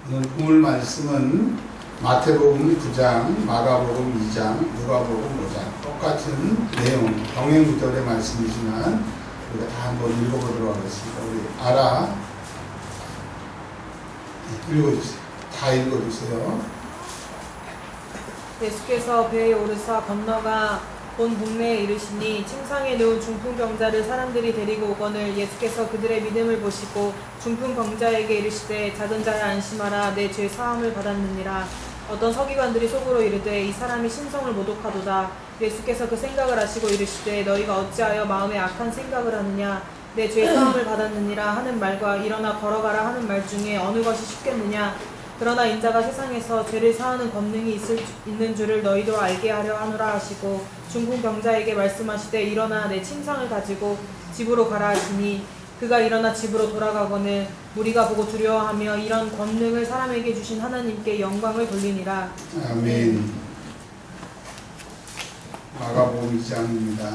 오늘 볼 말씀은 마태복음 9장, 마가복음 2장, 누가복음 5장 똑같은 내용, 병행구절의 말씀이지만 우리가 다 한번 읽어보도록 하겠습니다. 우리 알아 읽어주세요. 다 읽어주세요. 예수께서 배에 오르사 건너가 본 동네에 이르시니 침상에 누운 중풍병자를 사람들이 데리고 오거늘 예수께서 그들의 믿음을 보시고 중풍병자에게 이르시되 작은 자야 안심하라 내 죄 사함을 받았느니라. 어떤 서기관들이 속으로 이르되 이 사람이 신성을 모독하도다. 예수께서 그 생각을 아시고 이르시되 너희가 어찌하여 마음에 악한 생각을 하느냐. 내 죄 사함을 받았느니라 하는 말과 일어나 걸어가라 하는 말 중에 어느 것이 쉽겠느냐. 그러나 인자가 세상에서 죄를 사하는 권능이 있는 줄을 너희도 알게 하려 하노라 하시고 중풍병자에게 말씀하시되 일어나 내 침상을 가지고 집으로 가라 하시니 그가 일어나 집으로 돌아가거늘 무리가 보고 두려워하며 이런 권능을 사람에게 주신 하나님께 영광을 돌리니라. 아멘. 마가복음 2장입니다.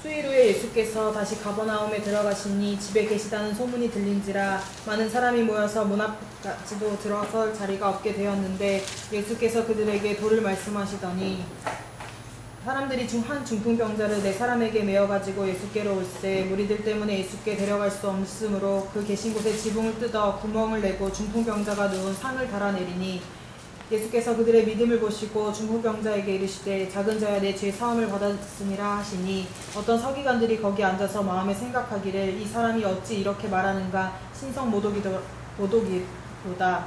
수일 후에 예수께서 다시 가버나움에 들어가시니 집에 계시다는 소문이 들린지라 많은 사람이 모여서 문 앞까지도 들어설 자리가 없게 되었는데 예수께서 그들에게 도를 말씀하시더니 사람들이 한 중풍병자를 네 사람에게 메어가지고 예수께로 올세 무리들 때문에 예수께 데려갈 수 없으므로 그 계신 곳에 지붕을 뜯어 구멍을 내고 중풍병자가 누운 상을 달아내리니 예수께서 그들의 믿음을 보시고 중풍병자에게 이르시되 작은 자야 내 죄 사함을 받았으니라 하시니 어떤 서기관들이 거기 앉아서 마음에 생각하기를 이 사람이 어찌 이렇게 말하는가 신성 모독이로다.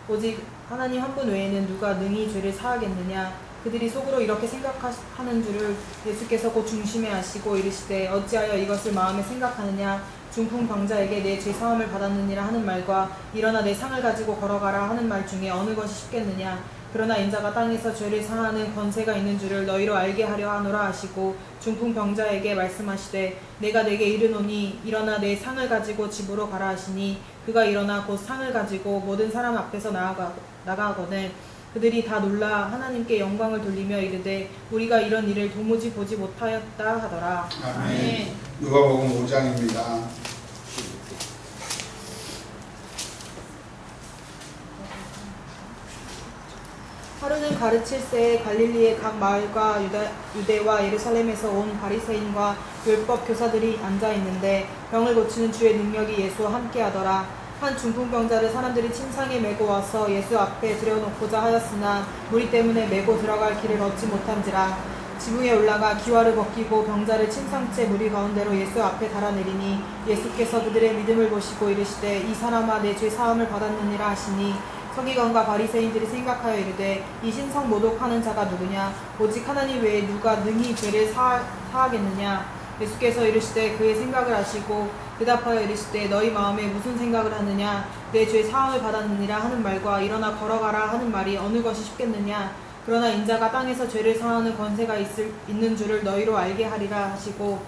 오직 하나님 한 분 외에는 누가 능히 죄를 사하겠느냐. 그들이 속으로 이렇게 생각하는 줄을 예수께서 곧 중심에 아시고 이르시되 어찌하여 이것을 마음에 생각하느냐. 중풍병자에게 내 죄 사함을 받았느니라 하는 말과 일어나 내 상을 가지고 걸어가라 하는 말 중에 어느 것이 쉽겠느냐. 그러나 인자가 땅에서 죄를 사하는 권세가 있는 줄을 너희로 알게 하려 하노라 하시고 중풍병자에게 말씀하시되 내가 내게 이르노니 일어나 내 상을 가지고 집으로 가라 하시니 그가 일어나 곧 상을 가지고 모든 사람 앞에서 나가거늘 그들이 다 놀라 하나님께 영광을 돌리며 이르되 우리가 이런 일을 도무지 보지 못하였다 하더라. 아멘. 누가복음 5장입니다. 하루는 가르칠새에 갈릴리의 각 마을과 유대와 예루살렘에서 온 바리새인과 율법 교사들이 앉아 있는데 병을 고치는 주의 능력이 예수와 함께하더라. 한 중풍병자를 사람들이 침상에 메고 와서 예수 앞에 들여놓고자 하였으나 무리 때문에 메고 들어갈 길을 얻지 못한지라. 지붕에 올라가 기와를 벗기고 병자를 침상째 무리 가운데로 예수 앞에 달아내리니 예수께서 그들의 믿음을 보시고 이르시되 이 사람아 내 죄 사함을 받았느니라 하시니 서기관과 바리새인들이 생각하여 이르되 이 신성 모독하는 자가 누구냐. 오직 하나님 외에 누가 능히 죄를 사하겠느냐. 예수께서 이르시되 그의 생각을 아시고 대답하여 이르시되 너희 마음에 무슨 생각을 하느냐. 내 죄 사함을 받았느니라 하는 말과 일어나 걸어가라 하는 말이 어느 것이 쉽겠느냐. 그러나 인자가 땅에서 죄를 사하는 권세가 있는 줄을 너희로 알게 하리라 하시고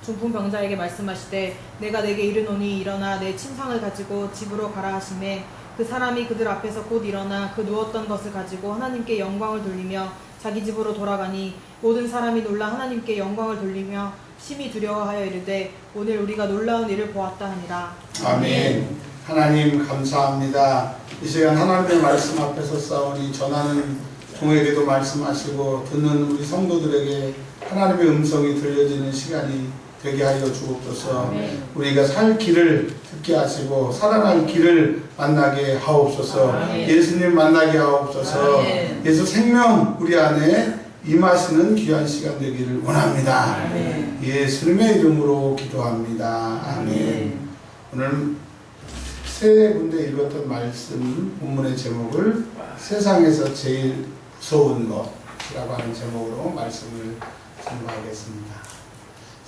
중풍병자에게 말씀하시되 내가 내게 이르노니 일어나 내 침상을 가지고 집으로 가라 하시매 그 사람이 그들 앞에서 곧 일어나 그 누웠던 것을 가지고 하나님께 영광을 돌리며 자기 집으로 돌아가니 모든 사람이 놀라 하나님께 영광을 돌리며 심히 두려워하여 이르되 오늘 우리가 놀라운 일을 보았다 하니라. 아멘. 하나님 감사합니다. 이 시간 하나님의 말씀 앞에서 싸우니 전하는 종에게도 말씀하시고 듣는 우리 성도들에게 하나님의 음성이 들려지는 시간이 되게 하여 주옵소서. 우리가 살 길을 듣게 하시고 살아날 길을 만나게 하옵소서. 예수님 만나게 하옵소서. 예수 생명 우리 안에 임하시는 귀한 시간 되기를 원합니다. 예수님의 이름으로 기도합니다. 아멘. 오늘 세 군데 읽었던 말씀 본문의 제목을 세상에서 제일 무서운 것이라고 하는 제목으로 말씀을 전하겠습니다.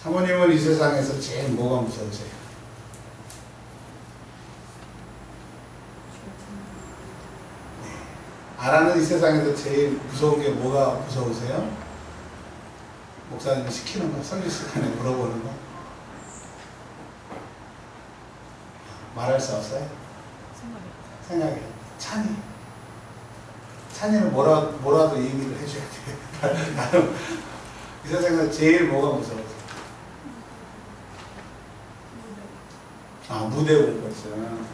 사모님은 이 세상에서 제일 뭐가 무서우세요? 네. 아라는 이 세상에서 제일 무서운 게 뭐가 무서우세요? 목사님이 시키는 거, 설교 시간에 물어보는 거? 말할 수 없어요? 생각해. 찬이는 뭐라도 얘기를 해줘야 돼. 나는 이 세상에서 제일 뭐가 무서워서? 무대 공포증.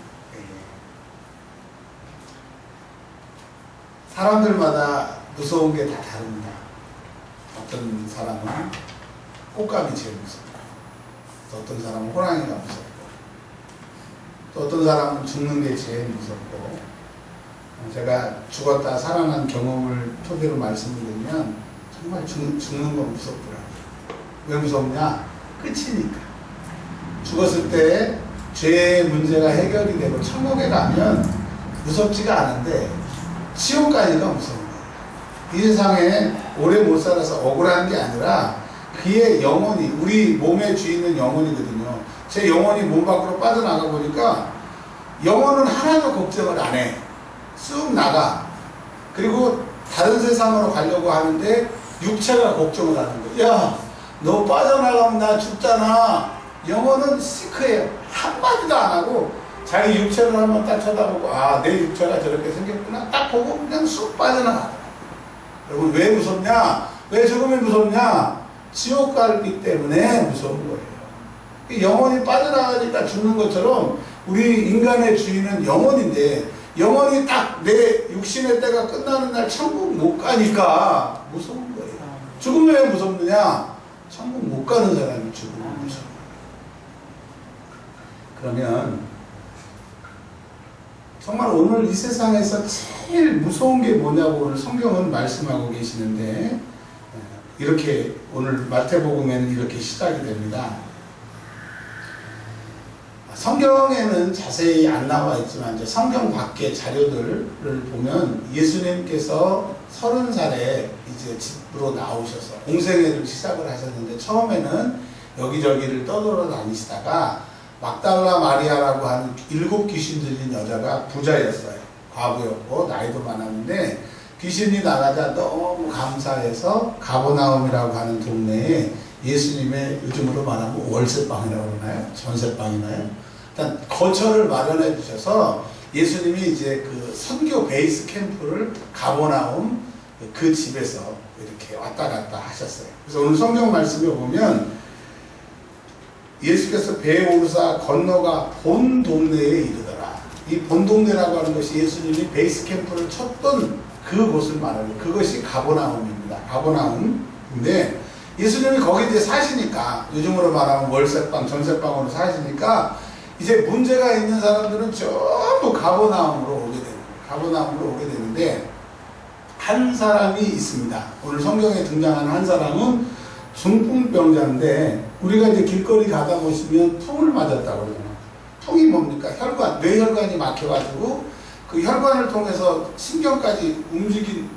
사람들마다 무서운 게 다 다릅니다. 어떤 사람은 꽃감이 제일 무섭고, 또 어떤 사람은 호랑이가 무섭고, 또 어떤 사람은 죽는 게 제일 무섭고, 제가 죽었다 살아난 경험을 토대로 말씀을 드리면 정말 죽는 건 무섭더라고요. 왜 무섭냐? 끝이니까. 죽었을 때 죄의 문제가 해결이 되고 천국에 가면 무섭지가 않은데 지옥 가니까 무서운 거예요. 이 세상에 오래 못 살아서 억울한 게 아니라 그의 영혼이, 우리 몸에 쥐있는 영혼이거든요. 제 영혼이 몸 밖으로 빠져나가 보니까 영혼은 하나도 걱정을 안 해. 쑥 나가. 그리고 다른 세상으로 가려고 하는데 육체가 걱정을 하는 거예요. 야, 너 빠져나가면 나 죽잖아. 영혼은 시크해요. 한마디도 안 하고 자기 육체를 한번 딱 쳐다보고 내 육체가 저렇게 생겼구나 딱 보고 그냥 쑥 빠져나가. 여러분 왜 무섭냐? 왜 죽음이 무섭냐? 지옥 가기 때문에 무서운 거예요. 영혼이 빠져나가니까 죽는 것처럼 우리 인간의 주인은 영혼인데 영혼이 딱 내 육신의 때가 끝나는 날 천국 못 가니까 무서운 거예요. 죽음이 왜 무섭느냐? 천국 못 가는 사람이 죽음이 무서워요. 그러면 정말 오늘 이 세상에서 제일 무서운 게 뭐냐고 오늘 성경은 말씀하고 계시는데 이렇게 오늘 마태복음에는 이렇게 시작이 됩니다. 성경에는 자세히 안 나와 있지만 이제 성경 밖의 자료들을 보면 예수님께서 30살에 이제 집으로 나오셔서 공생애를 시작을 하셨는데 처음에는 여기저기를 떠돌아다니시다가 막달라 마리아라고 하는 7 귀신 들린 여자가 부자였어요. 과부였고 나이도 많았는데 귀신이 나가자 너무 감사해서 가버나움이라고 하는 동네에 예수님의 요즘으로 말하면 월세방이라고 그러나요? 전세방이나요? 일단 거처를 마련해 주셔서 예수님이 이제 그 선교 베이스 캠프를 가버나움 그 집에서 이렇게 왔다 갔다 하셨어요. 그래서 오늘 성경 말씀에 보면 예수께서 배에 오르사 건너가 본 동네에 이르더라. 이 본 동네라고 하는 것이 예수님이 베이스 캠프를 쳤던 그곳을 말하는 그것이 가버나움입니다. 가버나움인데 예수님이 거기 이제 사시니까 요즘으로 말하면 월세방, 전세방으로 사시니까 이제 문제가 있는 사람들은 전부 가버나움으로 오게 되는 거예요. 가버나움으로 오게 되는데 한 사람이 있습니다. 오늘 성경에 등장하는 한 사람은 중풍병자인데 우리가 이제 길거리 가다 보시면 풍을 맞았다고 그러잖아요. 풍이 뭡니까? 혈관, 뇌혈관이 막혀가지고 그 혈관을 통해서 신경까지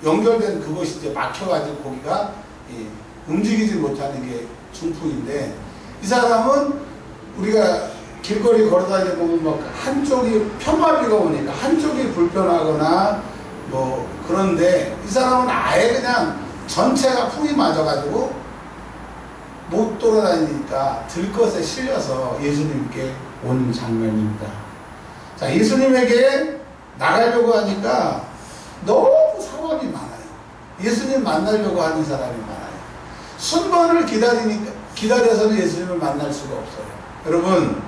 연결된 그것이 이제 막혀가지고 거기가 움직이지 못하는 게 중풍인데 이 사람은 우리가 길거리 걸어다니다 보면 막 한쪽이 편마비가 오니까 한쪽이 불편하거나 뭐 그런데 이 사람은 아예 그냥 전체가 풍이 맞아가지고 못 돌아다니니까 들것에 실려서 예수님께 온 장면입니다. 자, 예수님에게 나가려고 하니까 너무 사람이 많아요. 예수님 만나려고 하는 사람이 많아요. 순번을 기다려서는 예수님을 만날 수가 없어요. 여러분,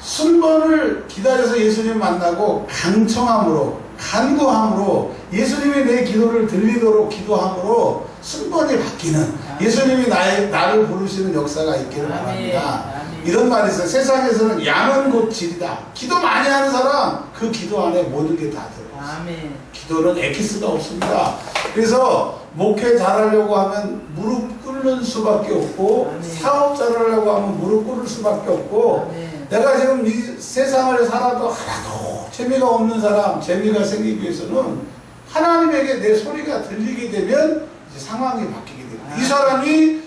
순번을 기다려서 예수님 만나고 간청함으로, 간구함으로 예수님이 내 기도를 들리도록 기도함으로 순번이 바뀌는 예수님이 나를 부르시는 역사가 있기를 바랍니다. 이런 말이 있어요. 세상에서는 양은 곧 질이다. 기도 많이 하는 사람 그 기도 안에 모든 게 다 들어있어요. 기도는 엑기스가 없습니다. 그래서 목회 잘하려고 하면 무릎 꿇는 수밖에 없고 사업 잘하려고 하면 무릎 꿇을 수밖에 없고 내가 지금 이 세상을 살아도 하나도 재미가 없는 사람 재미가 생기기 위해서는 하나님에게 내 소리가 들리게 되면 이제 상황이 바뀌게 됩니다. 이 사람이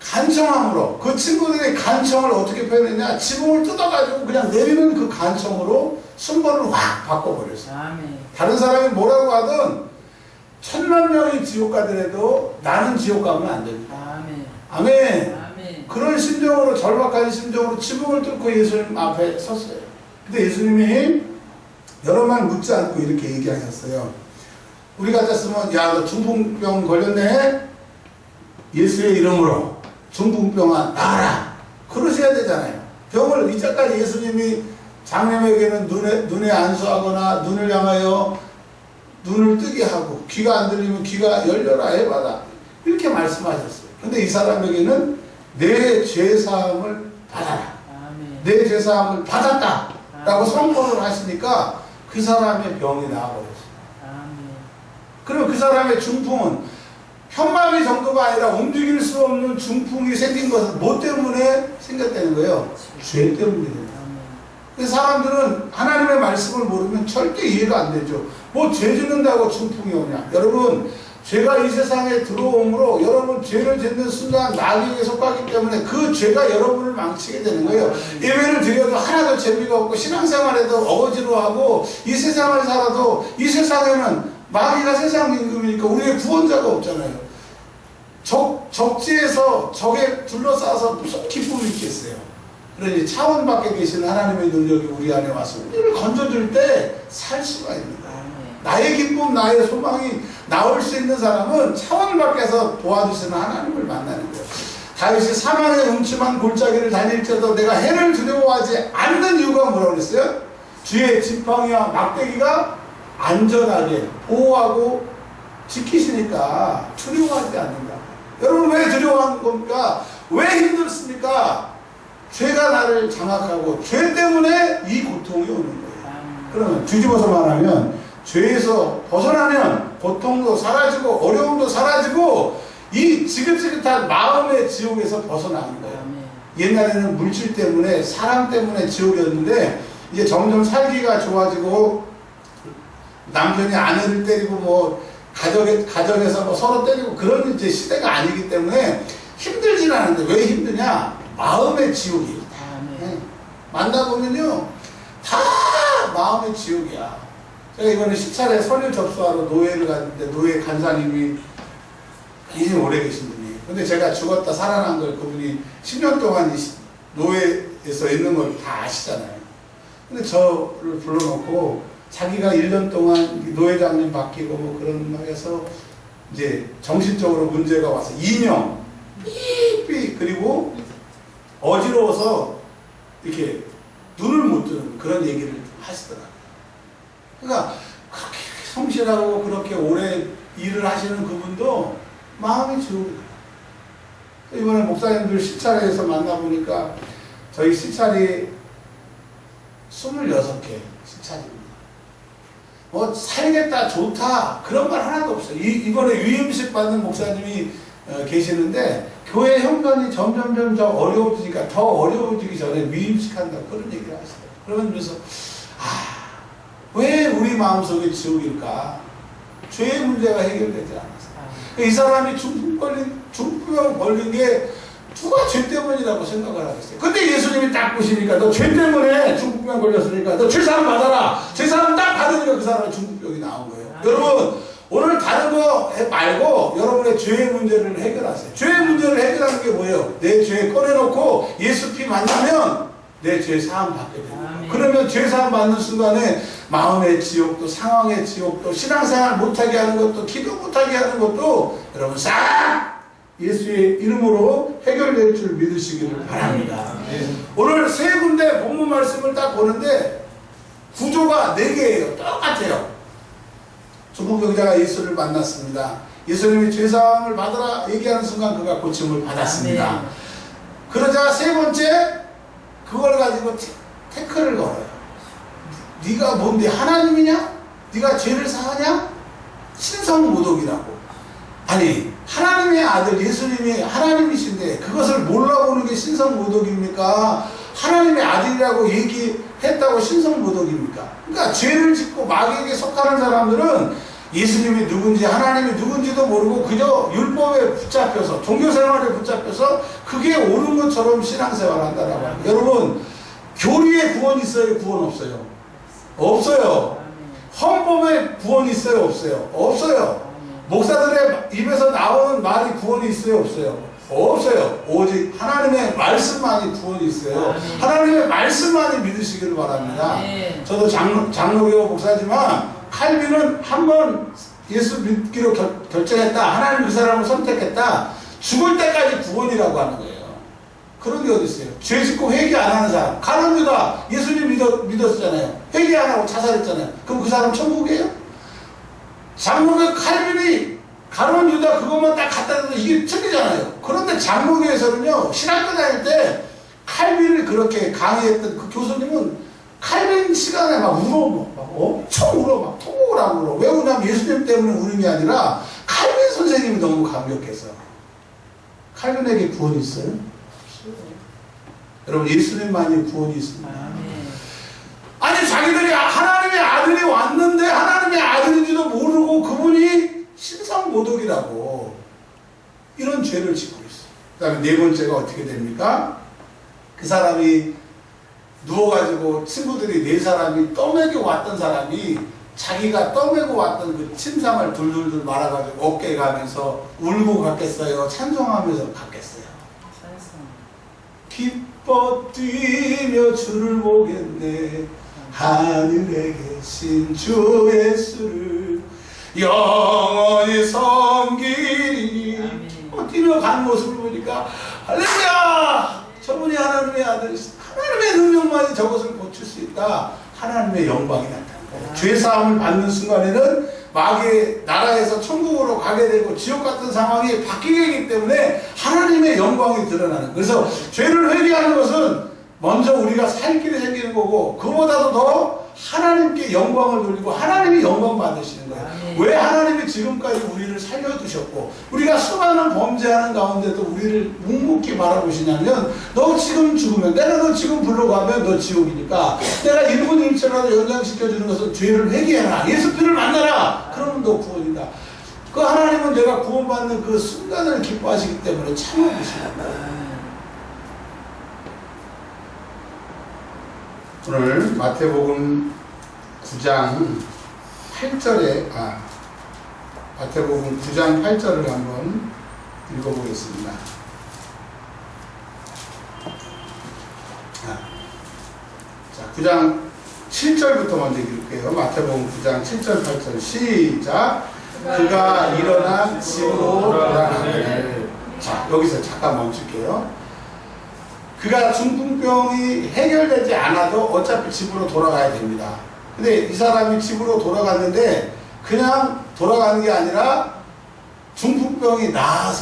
간청함으로 그 친구들의 간청을 어떻게 표현했냐 지붕을 뜯어가지고 그냥 내리는 그 간청으로 순번을 확 바꿔버렸어요. 다른 사람이 뭐라고 하든 1000만 명이 지옥 가더라도 나는 지옥 가면 안 됩니다. 아멘. 그런 심정으로 절박한 심정으로 지붕을 뚫고 예수님 앞에 섰어요. 근데 예수님이 여러 말 묻지 않고 이렇게 얘기하셨어요. 우리 같았으면 야 너 중풍병 걸렸네? 예수의 이름으로 중풍병아 나아라. 그러셔야 되잖아요. 병을 이제까지 예수님이 장염에게는 눈에 안수하거나 눈을 향하여 눈을 뜨게 하고 귀가 안 들리면 귀가 열려라 해봐라 이렇게 말씀하셨어요. 근데 이 사람에게는 내 죄사함을 받아라. 내 죄사함을 받았다 라고 선포를 하시니까 그 사람의 병이 나아버렸어요. 그리고 그 사람의 중풍은 편마비 정도가 아니라 움직일 수 없는 중풍이 생긴 것은 뭐 때문에 생겼다는 거예요? 죄 때문입니다. 그래서 사람들은 하나님의 말씀을 모르면 절대 이해가 안 되죠. 뭐 죄 짓는다고 중풍이 오냐. 여러분 죄가 이 세상에 들어오므로 여러분 죄를 짓는 순간 나귀에게 속하기 때문에 그 죄가 여러분을 망치게 되는 거예요. 예배를 드려도 하나도 재미가 없고 신앙생활에도 어거지로하고 이 세상을 살아도 이 세상에는 마귀가 세상 임금이니까 우리의 구원자가 없잖아요. 적지에서 적에 둘러싸서 무슨 기쁨이 있겠어요. 그러니 차원 밖에 계신 하나님의 능력이 우리 안에 와서 우리를 건져줄 때 살 수가 있는 거예요. 나의 기쁨, 나의 소망이 나올 수 있는 사람은 차원 밖에서 도와주시는 하나님을 만나는 거예요. 다윗이 사망의 음침한 골짜기를 다닐지라도 내가 해를 두려워하지 않는 이유가 뭐라고 그랬어요? 주의 지팡이와 막대기가 안전하게 보호하고 지키시니까 두려워하지 않는다. 여러분 왜 두려워하는 겁니까? 왜 힘들습니까? 죄가 나를 장악하고 죄 때문에 이 고통이 오는 거예요. 그러면 뒤집어서 말하면 죄에서 벗어나면 고통도 사라지고 어려움도 사라지고 이 지긋지긋한 마음의 지옥에서 벗어나는 거예요. 옛날에는 물질 때문에 사람 때문에 지옥이었는데 이제 점점 살기가 좋아지고 남편이 아내를 때리고 뭐 가정에서 뭐 서로 때리고 그런 이제 시대가 아니기 때문에 힘들진 않은데 왜 힘드냐? 마음의 지옥이에요. 만나보면요 다 마음의 지옥이야. 제가 이번에 시찰에 서류 접수하러 노예를 갔는데 노예 간사님이 굉장히 오래 계신 분이에요. 근데 제가 죽었다 살아난 걸 그분이 10년 동안 노예에서 있는 걸 다 아시잖아요. 근데 저를 불러놓고 자기가 1년 동안 노예장님 바뀌고 뭐 그런 막 해서 이제 정신적으로 문제가 와서 2년 삐삐 그리고 어지러워서 이렇게 눈을 못 뜨는 그런 얘기를 하시더라고요. 그러니까 그렇게 성실하고 그렇게 오래 일을 하시는 그분도 마음이 지옥이다. 이번에 목사님들 시찰에서 만나보니까 저희 시찰이 26개 시찰입니다. 뭐 살겠다 좋다 그런 말 하나도 없어요. 이번에 위임식 받는 목사님이 계시는데 교회 형편이 점점 더 어려워지니까 더 어려워지기 전에 위임식 한다 그런 얘기를 하시더라고요. 그러면서 왜 우리 마음속에 지옥일까? 죄의 문제가 해결되지 않았어요. 이 사람이 중풍병 걸린 게 누가 죄 때문이라고 생각을 하겠어요. 근데 예수님이 딱 보시니까 너 죄 때문에 중풍병 걸렸으니까 너 죄사함 받아라. 죄사함 딱 받으니까 그 사람은 중풍병이 나온 거예요. 여러분 오늘 다른 거 말고 여러분의 죄의 문제를 해결하세요. 죄의 문제를 해결하는 게 뭐예요? 내 죄 꺼내놓고 예수 피 만나면 내 죄 사함 받게 됩니다. 그러면 죄 사함 받는 순간에 마음의 지옥도 상황의 지옥도 신앙생활 못하게 하는 것도 기도 못하게 하는 것도 여러분 싹 예수의 이름으로 해결될 줄 믿으시기를 바랍니다. 오늘 세 군데 본문 말씀을 딱 보는데 구조가 4개예요. 똑같아요. 중풍병자가 예수를 만났습니다. 예수님이 죄사함을 받으라 얘기하는 순간 그가 고침을 받았습니다. 그러자 세 번째 그걸 가지고 태클을 걸어요. 네가 뭔데 하나님이냐? 네가 죄를 사하냐? 신성모독이라고. 아니 하나님의 아들 예수님이 하나님이신데 그것을 몰라보는 게 신성모독입니까? 하나님의 아들이라고 얘기했다고 신성모독입니까? 그러니까 죄를 짓고 마귀에게 속하는 사람들은 예수님이 누군지 하나님이 누군지도 모르고 그저 율법에 붙잡혀서 종교생활에 붙잡혀서 그게 옳은 것처럼 신앙생활을 한다라고 합니다. 여러분 교리에 구원 있어요? 구원 없어요? 없어요. 헌법에 구원 있어요? 없어요? 없어요. 목사들의 입에서 나오는 말이 구원이 있어요? 없어요? 없어요. 오직 하나님의 말씀만이 구원이 있어요. 하나님의 말씀만이 믿으시기를 바랍니다. 저도 장로교 목사지만 칼빈은 한 번 예수 믿기로 결정했다. 하나님 그 사람을 선택했다. 죽을 때까지 구원이라고 하는 거예요. 그런 게 어디 있어요? 죄 짓고 회개 안 하는 사람. 가룟 유다 예수님 믿었잖아요. 회개 안 하고 자살했잖아요. 그럼 그 사람 천국이에요? 장로교 칼빈이 가룟 유다 그것만 딱 갖다 대도 이게 틀리잖아요. 그런데 장로교에서는요, 신학교 다닐 때 칼빈을 그렇게 강의했던 그 교수님은 칼빈 시간에 막 엄청 울어, 막 통곡을 하고 울어. 왜 우냐면 예수님 때문에 우는 게 아니라 칼빈 선생님이 너무 감격해서. 칼빈에게 구원이 있어요? 여러분, 예수님만이 구원이 있습니다. 아니, 자기들이 하나님의 아들이 왔는데 하나님의 아들인지도 모르고 그분이 신성모독이라고 이런 죄를 짓고 있어요. 그 다음에 네 번째가 어떻게 됩니까? 그 사람이 누워가지고 친구들이 네 사람이 떠매고 왔던 사람이 자기가 떠매고 왔던 그 침상을 둘둘둘 말아가지고 어깨에 가면서 울고 갔겠어요? 찬송하면서 갔겠어요? 기뻐 뛰며 주를 보겠네. 하늘에 계신 주 예수를 영원히 섬기리. 뛰며 가는 모습을 보니까 할렐루야! 저분이 하나님의 아들, 하나님의 능력만이 저것을 고칠 수 있다. 하나님의 영광이 나타납니다. 죄사함을 받는 순간에는 마귀의 나라에서 천국으로 가게 되고 지옥 같은 상황이 바뀌게 되기 때문에 하나님의 영광이 드러나는. 그래서 죄를 회개하는 것은 먼저 우리가 살 길이 생기는 거고, 그보다도 더 하나님께 영광을 돌리고 하나님이 영광 받으시는 거예요. 왜 하나님이 지금까지 우리를 살려두셨고 우리가 수많은 범죄하는 가운데도 우리를 묵묵히 바라보시냐면, 너 지금 죽으면, 내가 너 지금 불러가면 너 지옥이니까 내가 1분 1초라도 연장시켜주는 것은 죄를 회개해라, 예수님을 만나라, 그러면 너 구원이다. 그 하나님은 내가 구원받는 그 순간을 기뻐하시기 때문에 참아주십니다. 오늘 마태복음 9장 8절에 마태복음 9장 8절을 한번 읽어보겠습니다. 자, 9장 7절부터 먼저 읽을게요. 마태복음 9장 7절 8절 시작. 그가 일어나 집으로 돌아가기를. 자, 여기서 잠깐 멈출게요. 그가 중풍병이 해결되지 않아도 어차피 집으로 돌아가야 됩니다. 근데 이 사람이 집으로 돌아갔는데 그냥 돌아가는 게 아니라 중풍병이 나아서